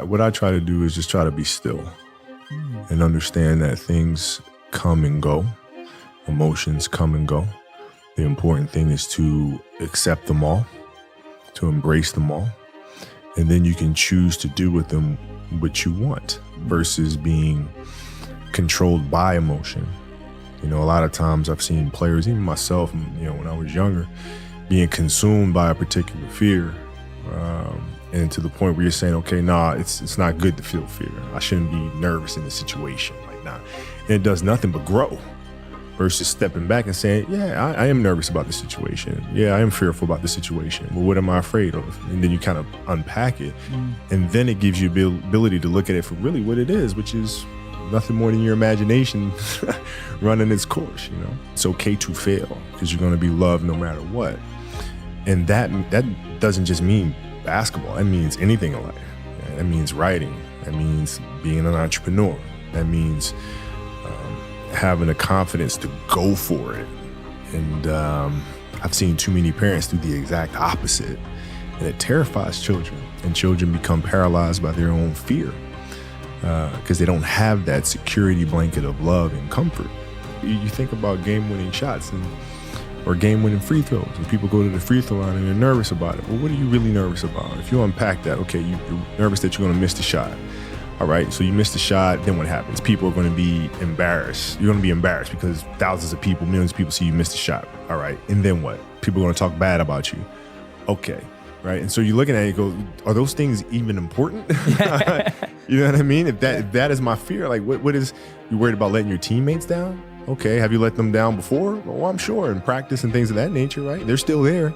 What I try to do is just try to be still and understand that things come and go, emotions come and go. The important thing is to accept them all, to embrace them all, and then you can choose to do with them what you want versus being controlled by emotion. You know, a lot of times I've seen players, even myself, you know, when I was younger, being consumed by a particular fear, and to the point where you're saying, okay, nah, it's not good to feel fear. I shouldn't be nervous in this situation. Like, nah. And it does nothing but grow versus stepping back and saying, yeah, I am nervous about the situation. Yeah, I am fearful about the situation. Well, what am I afraid of? And then you kind of unpack it. And then it gives you the ability to look at it for really what it is, which is nothing more than your imagination running its course, you know? It's okay to fail because you're going to be loved no matter what. And that doesn't just mean basketball. That means anything in life. That means writing. That means being an entrepreneur. That means having the confidence to go for it. And I've seen too many parents do the exact opposite. And it terrifies children. And children become paralyzed by their own fear because they don't have that security blanket of love and comfort. You think about game-winning shots or game-winning free throws. When people go to the free throw line and they're nervous about it. Well, what are you really nervous about? If you unpack that, okay, you're nervous that you're going to miss the shot. All right, so you miss the shot, then what happens? People are going to be embarrassed. You're going to be embarrassed because thousands of people, millions of people see you miss the shot. All right, and then what? People are going to talk bad about you. Okay, right? And so you're looking at it, you go, are those things even important? You know what I mean? If that is my fear, like what is, you worried about letting your teammates down? Okay, have you let them down before? Well, I'm sure, in practice and things of that nature, right? They're still there,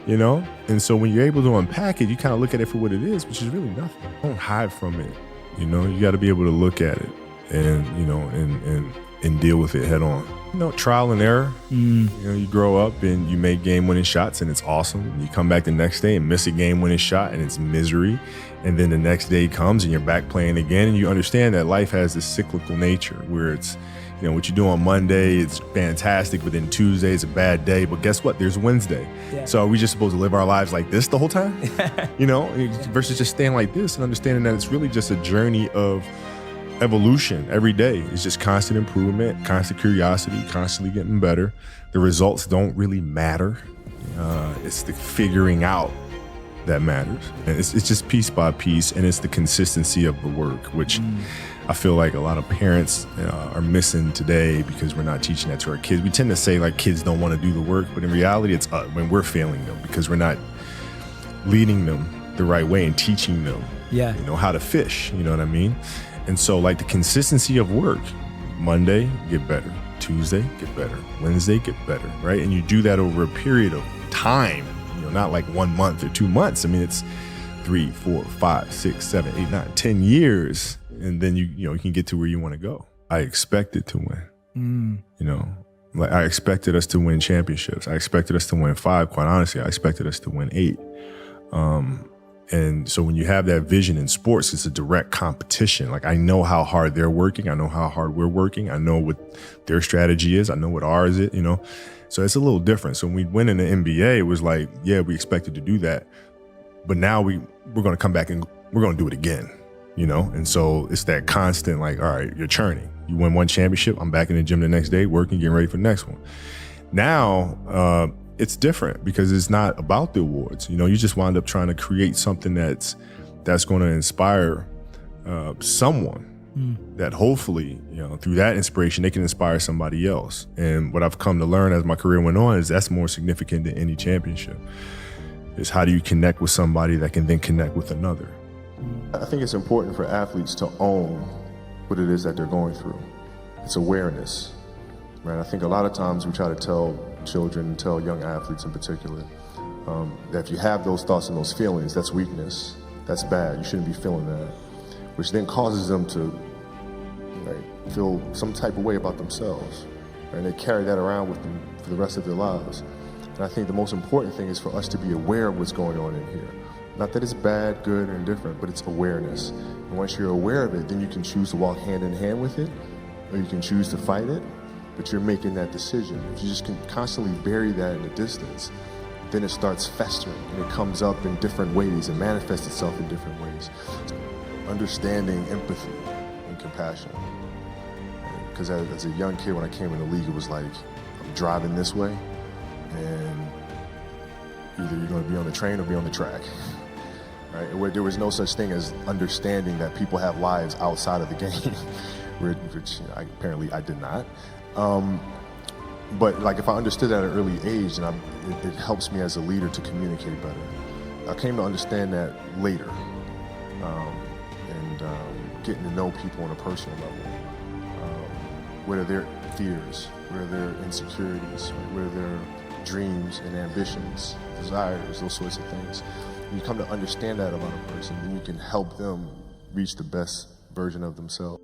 you know? And so when you're able to unpack it, you kind of look at it for what it is, which is really nothing. Don't hide from it, you know? You got to be able to look at it and, you know, and deal with it head on. You know, trial and error. You know, you grow up and you make game-winning shots and it's awesome. You come back the next day and miss a game-winning shot and it's misery. And then the next day comes and you're back playing again and you understand that life has this cyclical nature where it's, you know, what you do on Monday, it's fantastic, but then Tuesday is a bad day. But guess what? There's Wednesday. So are we just supposed to live our lives like this the whole time? You know, versus just staying like this and understanding that it's really just a journey of evolution every day. It's just constant improvement, constant curiosity, constantly getting better. The results don't really matter. It's the figuring out that matters. And it's just piece by piece, and it's the consistency of the work, which I feel like a lot of parents are missing today because we're not teaching that to our kids. We tend to say like kids don't want to do the work, but in reality, it's when we're failing them because we're not leading them the right way and teaching them, you know, how to fish. You know what I mean? And so like the consistency of work, Monday, get better. Tuesday, get better. Wednesday, get better, right? And you do that over a period of time, you know, not like 1 month or 2 months. I mean, it's 3, 4, 5, 6, 7, 8, 9, 10 years. And then you can get to where you want to go. I expected to win, you know, like I expected us to win championships. I expected us to win 5, quite honestly. I expected us to win 8. And so when you have that vision in sports, it's a direct competition. Like I know how hard they're working. I know how hard we're working. I know what their strategy is. I know what ours is, you know? So it's a little different. So when we went in the NBA, it was like, yeah, we expected to do that. But now we're going to come back and we're going to do it again, you know? And so it's that constant, like, all right, you're churning. You win one championship. I'm back in the gym the next day, working, getting ready for the next one. Now, it's different because it's not about the awards. You know, you just wind up trying to create something that's going to inspire someone that hopefully, you know, through that inspiration, they can inspire somebody else. And what I've come to learn as my career went on is that's more significant than any championship. Is how do you connect with somebody that can then connect with another? I think it's important for athletes to own what it is that they're going through. It's awareness, right? I think a lot of times we try to tell children, tell young athletes in particular, that if you have those thoughts and those feelings, that's weakness, that's bad, you shouldn't be feeling that, which then causes them to feel some type of way about themselves, and they carry that around with them for the rest of their lives. And I think the most important thing is for us to be aware of what's going on in here. Not that it's bad, good, or indifferent, but it's awareness. And once you're aware of it, then you can choose to walk hand in hand with it, or you can choose to fight it, but you're making that decision. If you just can constantly bury that in the distance, then it starts festering and it comes up in different ways and manifests itself in different ways. understanding empathy and compassion. Because as a young kid, when I came in the league, it was like, I'm driving this way, and either you're going to be on the train or be on the track. Right? Where there was no such thing as understanding that people have lives outside of the game, which apparently I did not. But like if I understood that at an early age, then it helps me as a leader to communicate better. I came to understand that later, and getting to know people on a personal level. What are their fears? What are their insecurities? What are their dreams and ambitions, desires, those sorts of things. When you come to understand that about a person, then you can help them reach the best version of themselves.